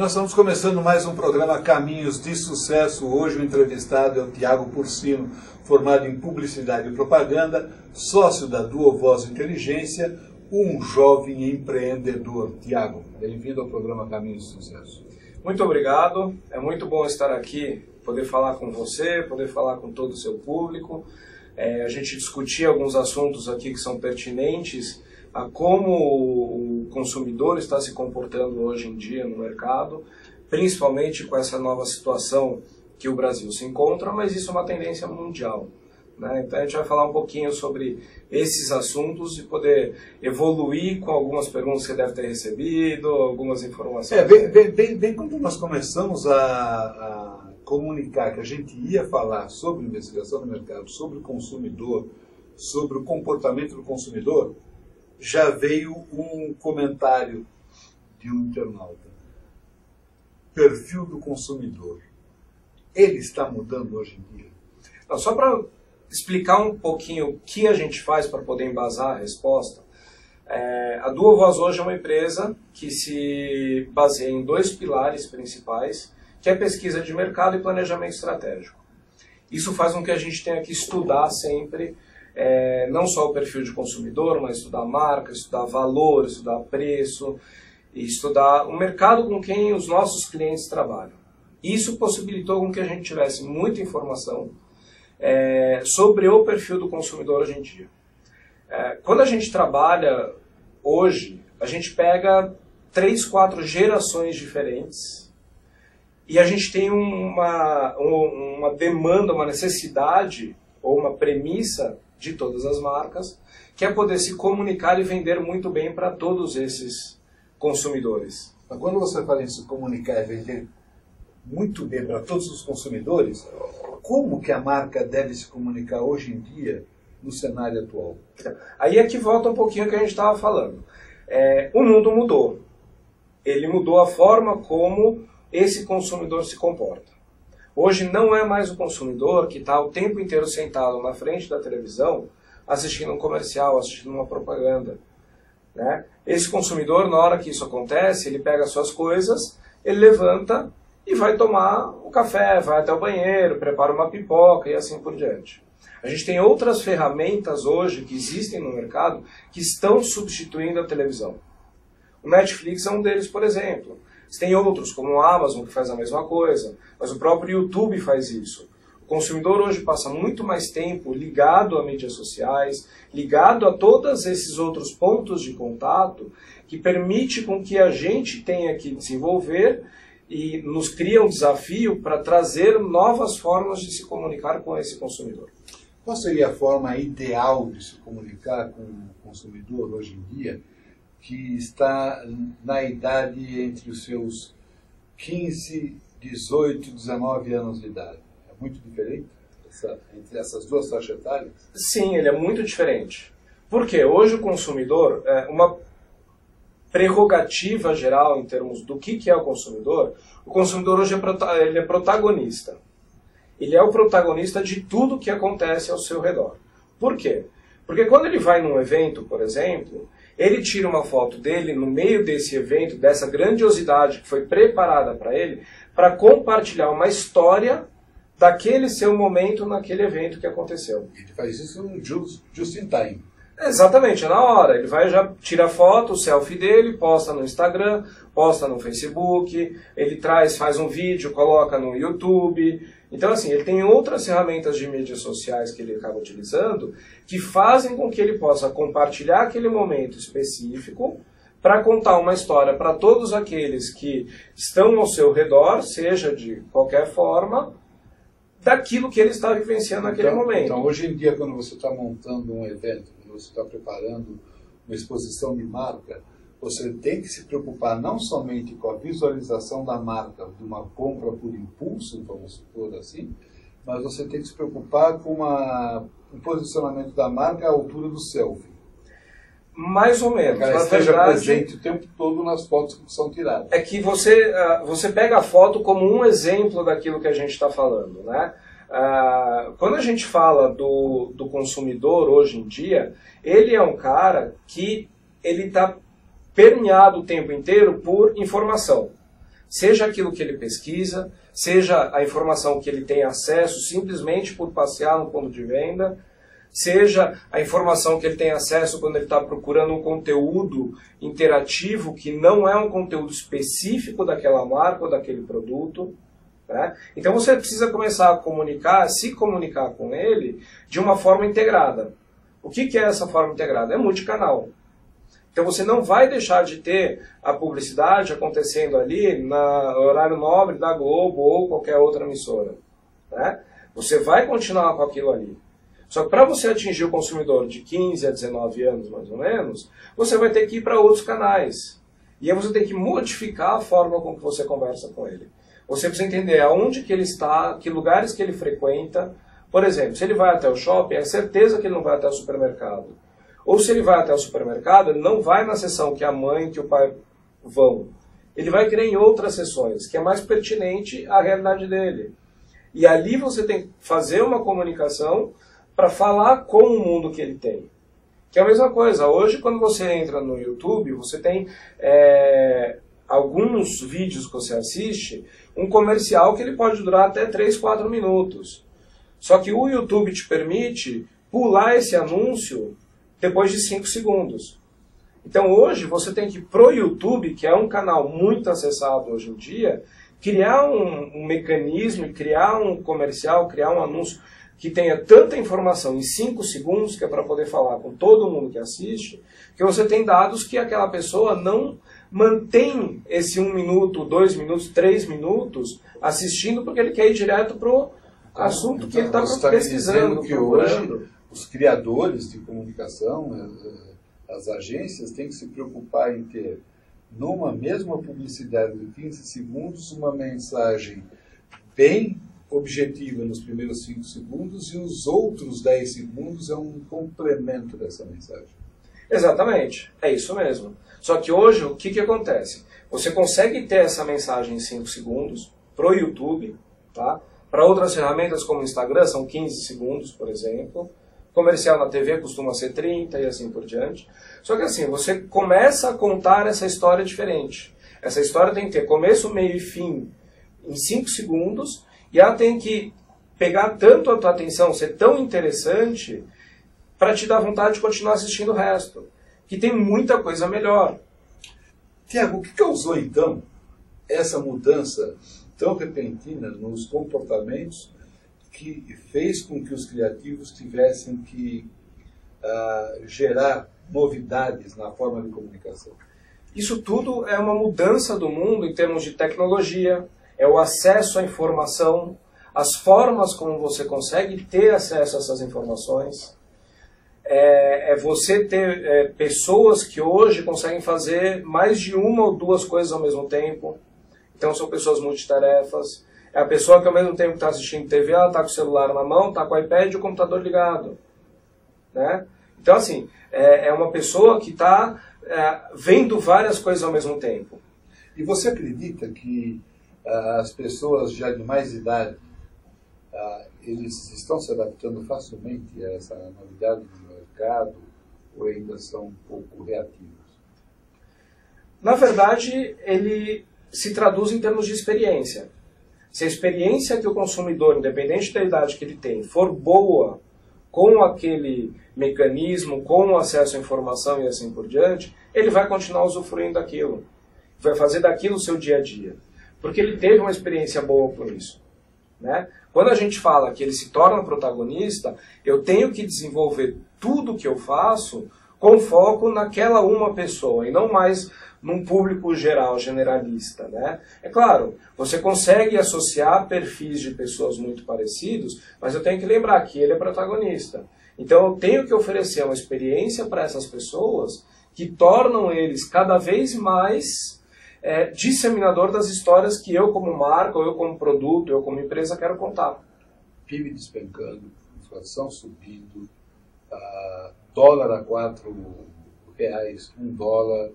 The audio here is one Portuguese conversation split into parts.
nós estamos começando mais um programa Caminhos de Sucesso. Hoje o entrevistado é o Tiago Porcino, formado em Publicidade e Propaganda, sócio da Duovoz Inteligência, um jovem empreendedor. Tiago, bem-vindo ao programa Caminhos de Sucesso. Muito obrigado, é muito bom estar aqui, poder falar com você, poder falar com todo o seu público, a gente discutir alguns assuntos aqui que são pertinentes a como o consumidor está se comportando hoje em dia no mercado, principalmente com essa nova situação que o Brasil se encontra, mas isso é uma tendência mundial, né? Então a gente vai falar um pouquinho sobre esses assuntos e poder evoluir com algumas perguntas que você deve ter recebido, algumas informações. Bem quando nós começamos a comunicar que a gente ia falar sobre investigação no mercado, sobre o consumidor, sobre o comportamento do consumidor, já veio um comentário de um internauta. Perfil do consumidor. Ele está mudando hoje em dia? Não, só para explicar um pouquinho o que a gente faz para poder embasar a resposta, a Duovoz hoje é uma empresa que se baseia em dois pilares principais, que é pesquisa de mercado e planejamento estratégico. Isso faz com que a gente tenha que estudar sempre não só o perfil de consumidor, mas estudar marca, estudar valor, estudar preço, e estudar o mercado com quem os nossos clientes trabalham. Isso possibilitou com que a gente tivesse muita informação sobre o perfil do consumidor hoje em dia. Quando a gente trabalha hoje, a gente pega 3, 4 gerações diferentes e a gente tem uma demanda, uma necessidade ou uma premissa de todas as marcas, que é poder se comunicar e vender muito bem para todos esses consumidores. Mas quando você fala em se comunicar e vender muito bem para todos os consumidores, como que a marca deve se comunicar hoje em dia no cenário atual? Aí é que volta um pouquinho o que a gente estava falando. O mundo mudou. Ele mudou a forma como esse consumidor se comporta. Hoje não é mais o consumidor que está o tempo inteiro sentado na frente da televisão assistindo um comercial, assistindo uma propaganda, né? Esse consumidor, na hora que isso acontece, ele pega suas coisas, ele levanta e vai tomar o café, vai até o banheiro, prepara uma pipoca e assim por diante. A gente tem outras ferramentas hoje que existem no mercado que estão substituindo a televisão. O Netflix é um deles, por exemplo. Tem outros, como o Amazon, que faz a mesma coisa, mas o próprio YouTube faz isso. O consumidor hoje passa muito mais tempo ligado a mídias sociais, ligado a todos esses outros pontos de contato, que permite com que a gente tenha que desenvolver e nos cria um desafio para trazer novas formas de se comunicar com esse consumidor. Qual seria a forma ideal de se comunicar com o consumidor hoje em dia, que está na idade entre os seus 15, 18, 19 anos de idade? É muito diferente entre essas duas faixas etárias? Sim, ele é muito diferente. Por quê? Hoje o consumidor, uma prerrogativa geral em termos do que é o consumidor hoje ele é protagonista. Ele é o protagonista de tudo que acontece ao seu redor. Por quê? Porque quando ele vai num evento, por exemplo, ele tira uma foto dele no meio desse evento, dessa grandiosidade que foi preparada para ele, para compartilhar uma história daquele seu momento naquele evento que aconteceu. Ele faz isso no just in time. Exatamente, é na hora. Ele vai já tira a foto, o selfie dele, posta no Instagram, posta no Facebook, ele faz um vídeo, coloca no YouTube. Então, assim, ele tem outras ferramentas de mídias sociais que ele acaba utilizando que fazem com que ele possa compartilhar aquele momento específico para contar uma história para todos aqueles que estão ao seu redor, seja de qualquer forma, daquilo que ele está vivenciando naquele momento. Então, hoje em dia, quando você está montando um evento, quando você está preparando uma exposição de marca, você tem que se preocupar não somente com a visualização da marca, de uma compra por impulso, vamos supor assim, mas você tem que se preocupar com o posicionamento da marca à altura do selfie. Mais ou menos. Que ela esteja presente o tempo todo nas fotos que são tiradas. É que você pega a foto como um exemplo daquilo que a gente está falando, né? Quando a gente fala do consumidor hoje em dia, ele é um cara que ele está permeado o tempo inteiro por informação. Seja aquilo que ele pesquisa, seja a informação que ele tem acesso simplesmente por passear no ponto de venda, seja a informação que ele tem acesso quando ele está procurando um conteúdo interativo que não é um conteúdo específico daquela marca ou daquele produto. Né? Então você precisa começar a comunicar, se comunicar com ele de uma forma integrada. O que é essa forma integrada? É multicanal. Então você não vai deixar de ter a publicidade acontecendo ali no horário nobre da Globo ou qualquer outra emissora. Né? Você vai continuar com aquilo ali. Só que para você atingir o consumidor de 15 a 19 anos, mais ou menos, você vai ter que ir para outros canais. E aí você tem que modificar a forma com que você conversa com ele. Você precisa entender aonde que ele está, que lugares que ele frequenta. Por exemplo, se ele vai até o shopping, é certeza que ele não vai até o supermercado. Ou se ele vai até o supermercado, ele não vai na seção que a mãe e que o pai vão. Ele vai querer em outras seções, que é mais pertinente à realidade dele. E ali você tem que fazer uma comunicação para falar com o mundo que ele tem. Que é a mesma coisa. Hoje, quando você entra no YouTube, você tem alguns vídeos que você assiste, um comercial que ele pode durar até 3, 4 minutos. Só que o YouTube te permite pular esse anúncio depois de 5 segundos. Então hoje você tem que, pro YouTube, que é um canal muito acessado hoje em dia, criar um mecanismo, criar um comercial, criar um anúncio que tenha tanta informação em 5 segundos, que é para poder falar com todo mundo que assiste, que você tem dados que aquela pessoa não mantém esse 1 minuto, 2 minutos, 3 minutos assistindo, porque ele quer ir direto pro assunto que ele está pesquisando, que hoje os criadores de comunicação, as agências, têm que se preocupar em ter, numa mesma publicidade de 15 segundos, uma mensagem bem objetiva nos primeiros 5 segundos e os outros 10 segundos é um complemento dessa mensagem. Exatamente, é isso mesmo. Só que hoje, o que acontece? Você consegue ter essa mensagem em 5 segundos para o YouTube, tá? Para outras ferramentas como o Instagram são 15 segundos, por exemplo. Comercial na TV costuma ser 30 e assim por diante. Só que assim, você começa a contar essa história diferente. Essa história tem que ter começo, meio e fim em 5 segundos e ela tem que pegar tanto a tua atenção, ser tão interessante para te dar vontade de continuar assistindo o resto. Que tem muita coisa melhor. Tiago, o que causou então essa mudança tão repentina nos comportamentos que fez com que os criativos tivessem que gerar novidades na forma de comunicação? Isso tudo é uma mudança do mundo em termos de tecnologia, é o acesso à informação, as formas como você consegue ter acesso a essas informações. É você ter pessoas que hoje conseguem fazer mais de uma ou duas coisas ao mesmo tempo. Então são pessoas multitarefas. É a pessoa que ao mesmo tempo está assistindo TV, ela está com o celular na mão, está com o iPad e o computador ligado. Né? Então assim, é uma pessoa que está vendo várias coisas ao mesmo tempo. E você acredita que as pessoas já de mais idade, eles estão se adaptando facilmente a essa novidade do mercado ou ainda são um pouco reativos? Na verdade, ele se traduz em termos de experiência. Se a experiência que o consumidor, independente da idade que ele tem, for boa com aquele mecanismo, com o acesso à informação e assim por diante, ele vai continuar usufruindo daquilo. Vai fazer daquilo o seu dia a dia. Porque ele teve uma experiência boa com isso. Né? Quando a gente fala que ele se torna protagonista, eu tenho que desenvolver tudo o que eu faço com foco naquela uma pessoa e não mais num público geral, generalista. Né? É claro, você consegue associar perfis de pessoas muito parecidos, mas eu tenho que lembrar que ele é protagonista. Então eu tenho que oferecer uma experiência para essas pessoas que tornam eles cada vez mais disseminador das histórias que eu como marca, ou eu como produto, eu como empresa quero contar. PIB despencando, inflação subindo, dólar a R$4, $1,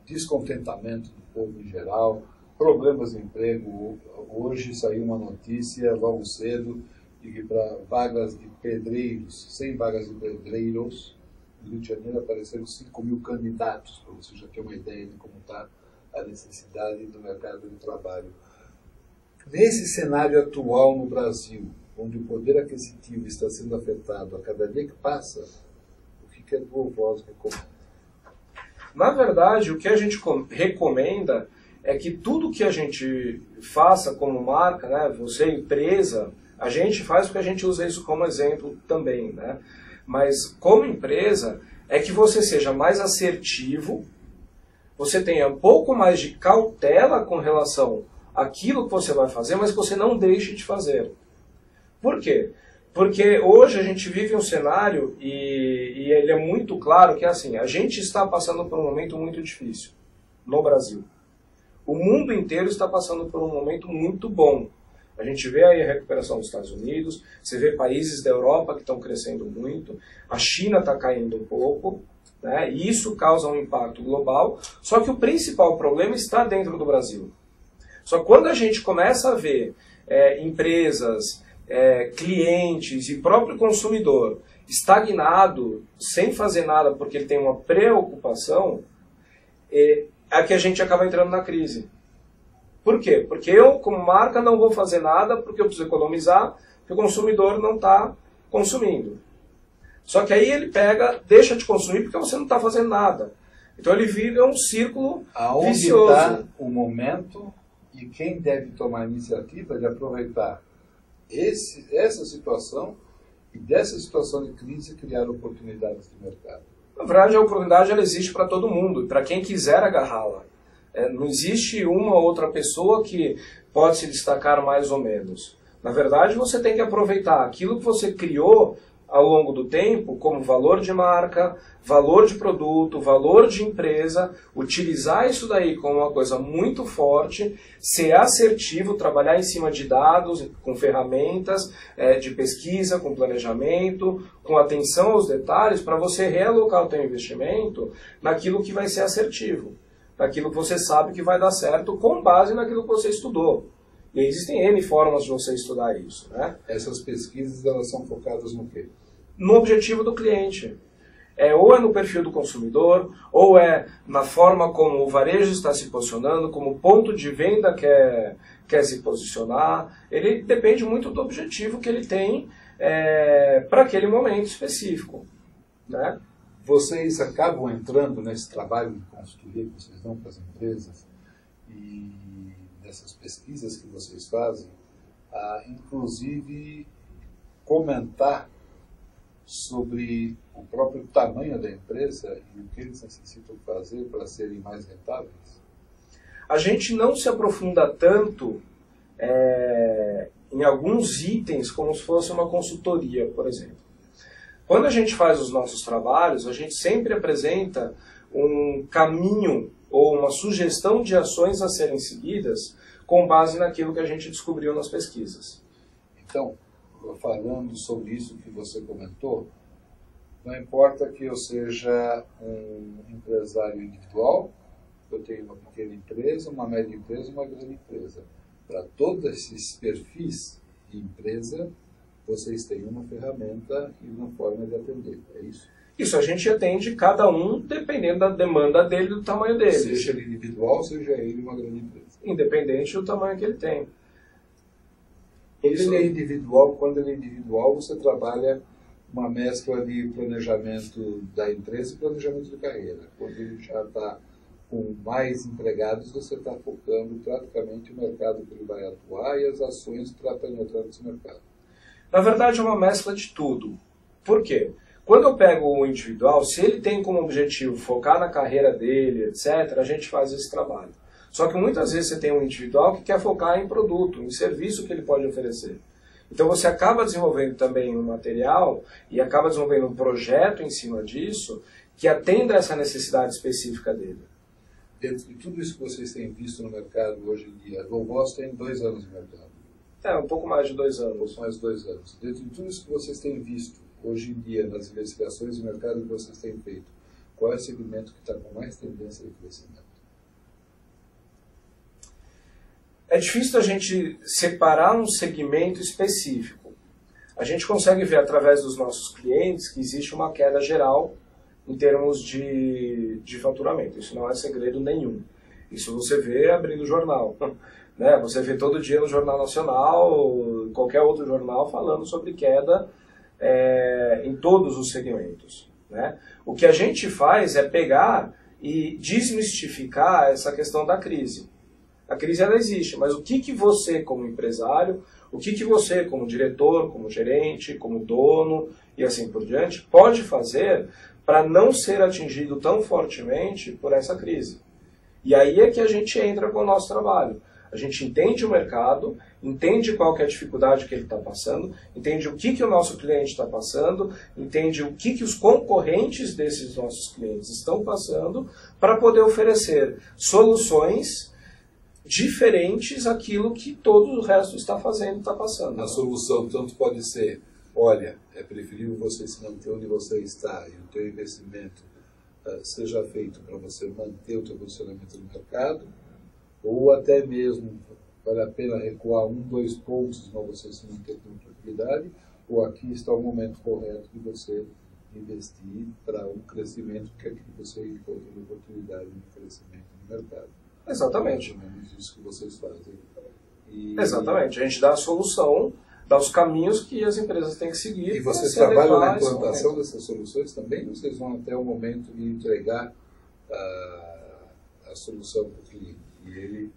descontentamento do povo em geral, problemas de emprego. Hoje saiu uma notícia logo cedo de que para vagas de pedreiros, 100 vagas de pedreiros, no Rio de Janeiro apareceram 5.000 candidatos, para você já ter uma ideia de como está a necessidade do mercado de trabalho. Nesse cenário atual no Brasil, onde o poder aquisitivo está sendo afetado a cada dia que passa, o que a tua voz recomenda? Na verdade, o que a gente recomenda é que tudo que a gente faça como marca, né, você empresa, a gente faz porque a gente usa isso como exemplo também, né? Mas como empresa, é que você seja mais assertivo, você tenha um pouco mais de cautela com relação àquilo que você vai fazer, mas que você não deixe de fazer. Por quê? Porque hoje a gente vive um cenário, e ele é muito claro, que é assim, a gente está passando por um momento muito difícil no Brasil. O mundo inteiro está passando por um momento muito bom. A gente vê aí a recuperação dos Estados Unidos, você vê países da Europa que estão crescendo muito, a China está caindo um pouco, né, e isso causa um impacto global, só que o principal problema está dentro do Brasil. Só que quando a gente começa a ver empresas, clientes e próprio consumidor estagnado, sem fazer nada porque ele tem uma preocupação, é que a gente acaba entrando na crise. Por quê? Porque eu, como marca, não vou fazer nada porque eu preciso economizar, porque o consumidor não está consumindo. Só que aí ele deixa de consumir porque você não está fazendo nada. Então ele vive um círculo vicioso. Aonde está o momento e quem deve tomar a iniciativa de aproveitar essa situação e dessa situação de crise criar oportunidades de mercado? Na verdade, a oportunidade ela existe para todo mundo, para quem quiser agarrá-la. Não existe uma ou outra pessoa que pode se destacar mais ou menos. Na verdade, você tem que aproveitar aquilo que você criou ao longo do tempo como valor de marca, valor de produto, valor de empresa, utilizar isso daí como uma coisa muito forte, ser assertivo, trabalhar em cima de dados, com ferramentas de pesquisa, com planejamento, com atenção aos detalhes, para você realocar o seu investimento naquilo que vai ser assertivo, naquilo que você sabe que vai dar certo com base naquilo que você estudou. E existem N formas de você estudar isso, né? Essas pesquisas, elas são focadas no quê? No objetivo do cliente. Ou é no perfil do consumidor, ou é na forma como o varejo está se posicionando, como o ponto de venda quer se posicionar. Ele depende muito do objetivo que ele tem para aquele momento específico, né? Vocês acabam entrando nesse trabalho de consultoria que vocês dão para as empresas e dessas pesquisas que vocês fazem, inclusive comentar sobre o próprio tamanho da empresa e o que eles necessitam fazer para serem mais rentáveis? A gente não se aprofunda tanto em alguns itens como se fosse uma consultoria, por exemplo. Quando a gente faz os nossos trabalhos, a gente sempre apresenta um caminho ou uma sugestão de ações a serem seguidas com base naquilo que a gente descobriu nas pesquisas. Então, falando sobre isso que você comentou, não importa que eu seja um empresário individual, eu tenho uma pequena empresa, uma média empresa e uma grande empresa. Para todos esses perfis de empresa, vocês têm uma ferramenta e uma forma de atender, é isso? Isso, a gente atende cada um dependendo da demanda dele e do tamanho dele. Seja ele individual, seja ele uma grande empresa. Independente do tamanho que ele tem. Ele é individual, quando ele é individual, você trabalha uma mescla de planejamento da empresa e planejamento de carreira. Quando ele já está com mais empregados, você está focando praticamente o mercado que ele vai atuar e as ações para penetrar nesse mercado. Na verdade, é uma mescla de tudo. Por quê? Quando eu pego o individual, se ele tem como objetivo focar na carreira dele, etc., a gente faz esse trabalho. Só que muitas vezes você tem um individual que quer focar em produto, em serviço que ele pode oferecer. Então você acaba desenvolvendo também um material e acaba desenvolvendo um projeto em cima disso que atenda a essa necessidade específica dele. Dentro de tudo isso que vocês têm visto no mercado hoje em dia, a GoVoz tem 2 anos de mercado. Um pouco mais de 2 anos. Um pouco mais de 2 anos. Dentro de tudo isso que vocês têm visto hoje em dia nas investigações de mercado que vocês têm feito, qual é o segmento que está com mais tendência de crescimento? É difícil a gente separar um segmento específico. A gente consegue ver através dos nossos clientes que existe uma queda geral em termos de faturamento. Isso não é segredo nenhum. Isso você vê abrindo o jornal. Né? Você vê todo dia no Jornal Nacional, qualquer outro jornal, falando sobre queda em todos os segmentos. Né? O que a gente faz é pegar e desmistificar essa questão da crise. A crise ela existe, mas o que você como empresário, o que você como diretor, como gerente, como dono e assim por diante, pode fazer para não ser atingido tão fortemente por essa crise. E aí é que a gente entra com o nosso trabalho. A gente entende o mercado, entende qual que é a dificuldade que ele está passando, entende o que o nosso cliente está passando, entende o que os concorrentes desses nossos clientes estão passando, para poder oferecer soluções diferentes àquilo que todo o resto está fazendo e está passando. A solução tanto pode ser, olha, é preferível você se manter onde você está e o teu investimento seja feito para você manter o teu posicionamento no mercado, ou até mesmo vale a pena recuar 1, 2 pontos para você se manter com tranquilidade, ou aqui está o momento correto de você investir para um crescimento, que é que você encontra uma oportunidade de crescimento no mercado. Exatamente. É mais ou menos isso que vocês fazem. Exatamente. A gente dá a solução, dá os caminhos que as empresas têm que seguir. E vocês trabalham na implantação dessas soluções também? Ou vocês vão até o momento de entregar a solução para o cliente? E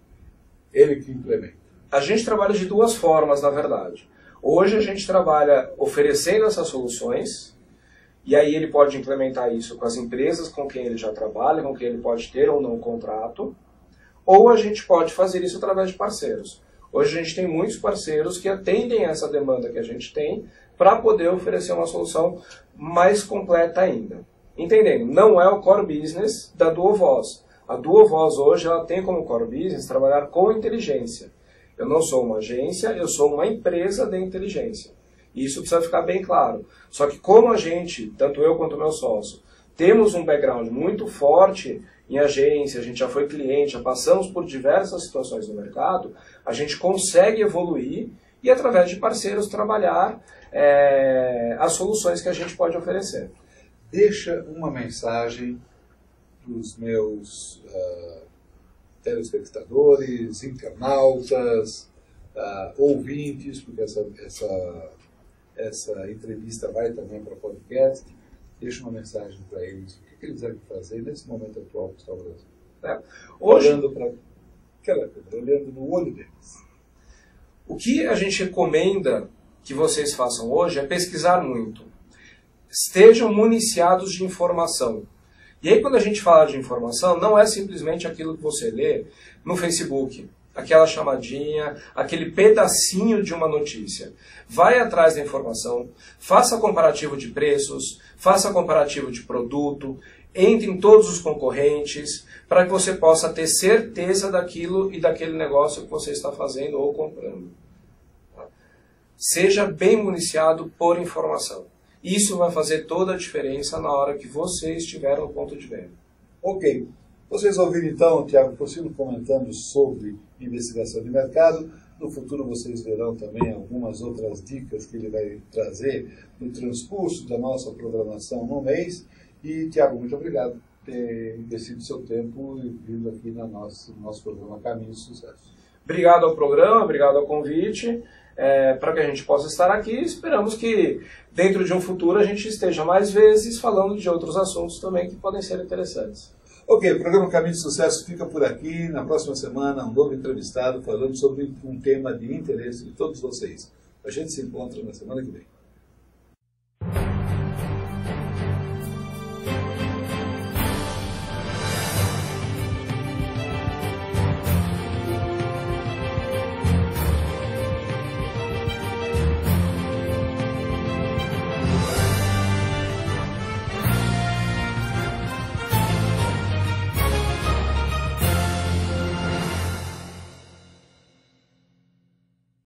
ele que implementa? A gente trabalha de 2 formas, na verdade. Hoje a gente trabalha oferecendo essas soluções, e aí ele pode implementar isso com as empresas com quem ele já trabalha, com quem ele pode ter ou não contrato, ou a gente pode fazer isso através de parceiros. Hoje a gente tem muitos parceiros que atendem essa demanda que a gente tem para poder oferecer uma solução mais completa ainda. Entendendo, não é o core business da DuoVoz. A DuoVoz hoje ela tem como core business trabalhar com inteligência. Eu não sou uma agência, eu sou uma empresa de inteligência. Isso precisa ficar bem claro. Só que como a gente, tanto eu quanto o meu sócio, temos um background muito forte em agência, a gente já foi cliente, já passamos por diversas situações no mercado, a gente consegue evoluir e, através de parceiros, trabalhar as soluções que a gente pode oferecer. Deixa uma mensagem para os meus telespectadores, internautas, ouvintes, porque essa entrevista vai também para podcast. Deixa uma mensagem para eles. O que eles devem fazer nesse momento atual que está o Brasil? Hoje, olhando para aquela coisa, olhando no olho deles. O que a gente recomenda que vocês façam hoje é pesquisar muito. Estejam municiados de informação. E aí, quando a gente fala de informação, não é simplesmente aquilo que você lê no Facebook, aquela chamadinha, aquele pedacinho de uma notícia. Vai atrás da informação, faça comparativo de preços, faça comparativo de produto, entre em todos os concorrentes, para que você possa ter certeza daquilo e daquele negócio que você está fazendo ou comprando. Seja bem municiado por informação. Isso vai fazer toda a diferença na hora que você estiver no ponto de venda. Ok. Vocês ouviram então o Thiago Fossino comentando sobre investigação de mercado. No futuro vocês verão também algumas outras dicas que ele vai trazer no transcurso da nossa programação no mês. E, Thiago, muito obrigado por ter investido seu tempo e vindo aqui no nosso programa Caminho de Sucesso. Obrigado ao programa, obrigado ao convite. Para que a gente possa estar aqui, esperamos que dentro de um futuro a gente esteja mais vezes falando de outros assuntos também que podem ser interessantes. Ok, o programa Caminho de Sucesso fica por aqui. Na próxima semana, um novo entrevistado falando sobre um tema de interesse de todos vocês. A gente se encontra na semana que vem.